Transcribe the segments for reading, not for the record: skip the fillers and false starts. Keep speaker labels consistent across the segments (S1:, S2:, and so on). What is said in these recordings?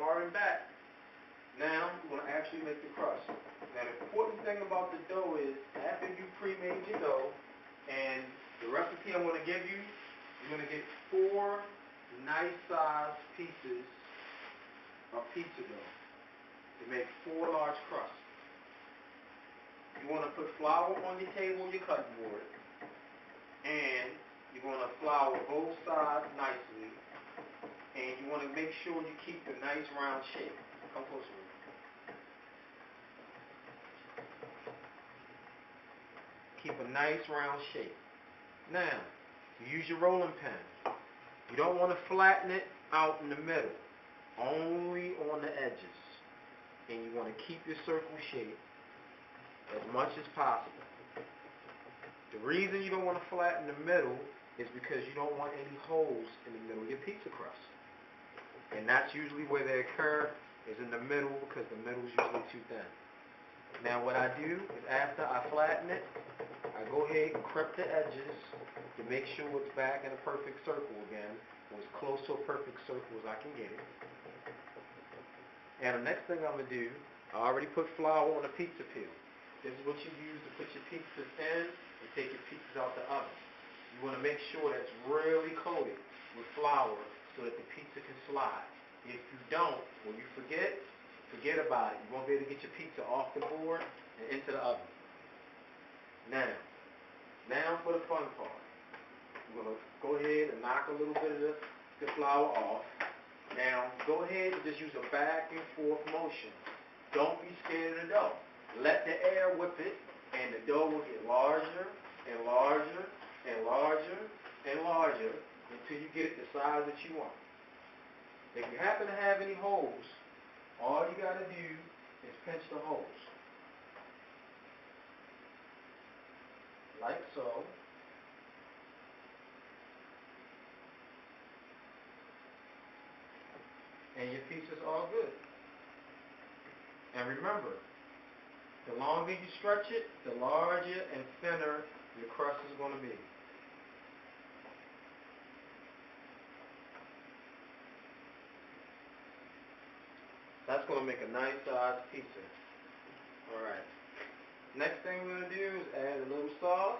S1: Martin back. Now we're going to actually make the crust. Now the important thing about the dough is after you pre-made your dough and the recipe I'm going to give you, you're going to get 4 nice sized pieces of pizza dough to make 4 large crusts. You want to put flour on your table, your cutting board, and you're going to flour both sides nicely, and you want to make sure you keep the nice round shape. Come closer. Keep a nice round shape. Now, you use your rolling pin. You don't want to flatten it out in the middle, only on the edges. And you want to keep your circle shape as much as possible. The reason you don't want to flatten the middle is because you don't want any holes in the middle of your pizza crust. And that's usually where they occur, is in the middle, because the middle is usually too thin. Now what I do is after I flatten it, I go ahead and crimp the edges to make sure it's back in a perfect circle again, or as close to a perfect circle as I can get it. And the next thing I'm going to do, I already put flour on the pizza peel. This is what you use to put your pizzas in and take your pizzas out the oven. You want to make sure that's really coated with flour so that the pizza can slide. If you don't, or you forget about it. You won't be able to get your pizza off the board and into the oven. Now for the fun part. We're going to go ahead and knock a little bit of the flour off. Now, go ahead and just use a back and forth motion. Don't be scared of the dough. Let the air whip it, and the dough will get larger and larger and larger and larger until you get it the size that you want. If you happen to have any holes, all you got to do is pinch the holes. Like so. And your pizza's all good. And remember, the longer you stretch it, the larger and thinner your crust is going to be. That's going to make a nice sized pizza. Alright. Next thing we're going to do is add a little sauce.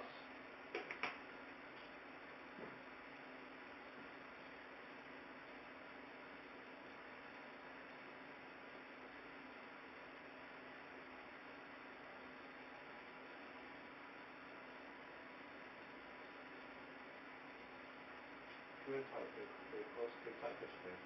S1: Very tight, very close, very tight this way.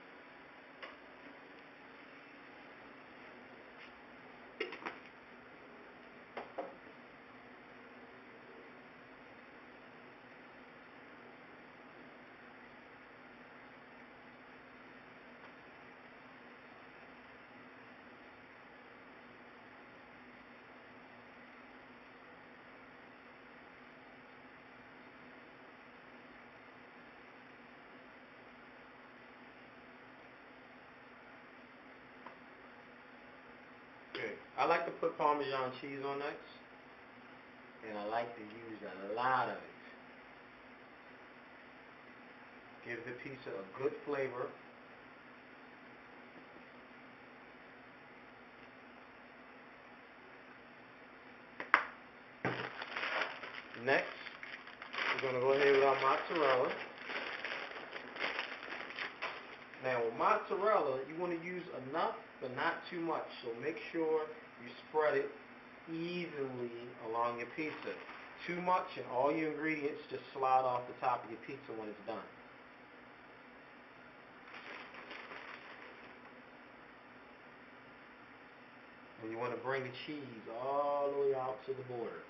S1: Good. I like to put Parmesan cheese on next, and I like to use a lot of it. Give the pizza a good flavor. Next, we're going to go ahead with our mozzarella. Now with mozzarella, you want to use enough, but not too much. So make sure you spread it evenly along your pizza. Too much and all your ingredients just slide off the top of your pizza when it's done. And you want to bring the cheese all the way out to the border.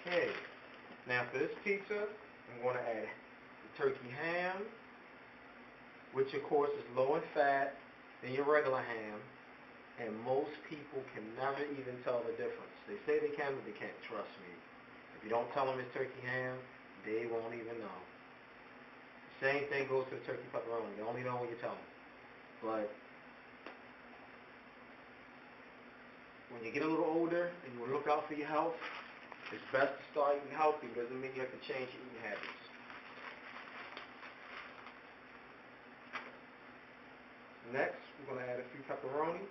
S1: Okay, now for this pizza, I'm going to add the turkey ham, which of course is low in fat than your regular ham, and most people can never even tell the difference. They say they can, but they can't. Trust me. If you don't tell them it's turkey ham, they won't even know. Same thing goes for the turkey pepperoni. They only know when you tell them. But when you get a little older and you want to look out for your health, it's best to start eating healthy. Doesn't mean you have to change your eating habits. Next, we're going to add a few pepperoni.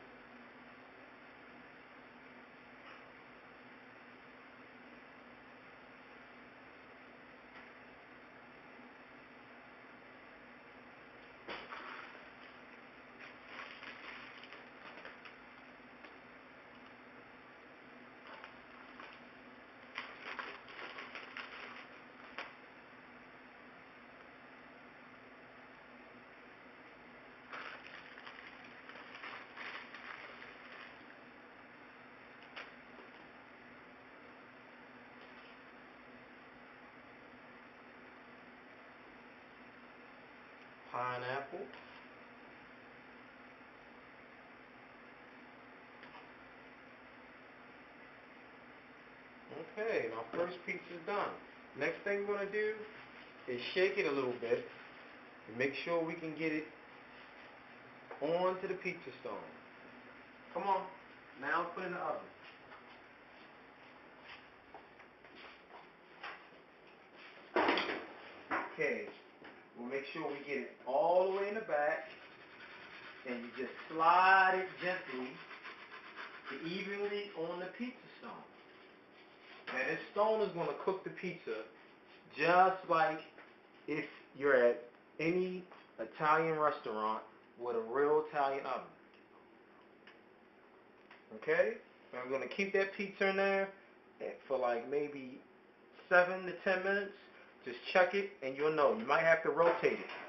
S1: Pineapple. Okay, my first pizza's done. Next thing we're going to do is shake it a little bit and make sure we can get it onto the pizza stone. Come on, now put it in the oven. Okay, we'll make sure we get it all the way in the back, and you just slide it gently to evenly on the pizza stone. Now this stone is going to cook the pizza just like if you're at any Italian restaurant with a real Italian oven. Okay? And I'm going to keep that pizza in there for like maybe 7 to 10 minutes. Just check it and you'll know. You might have to rotate it.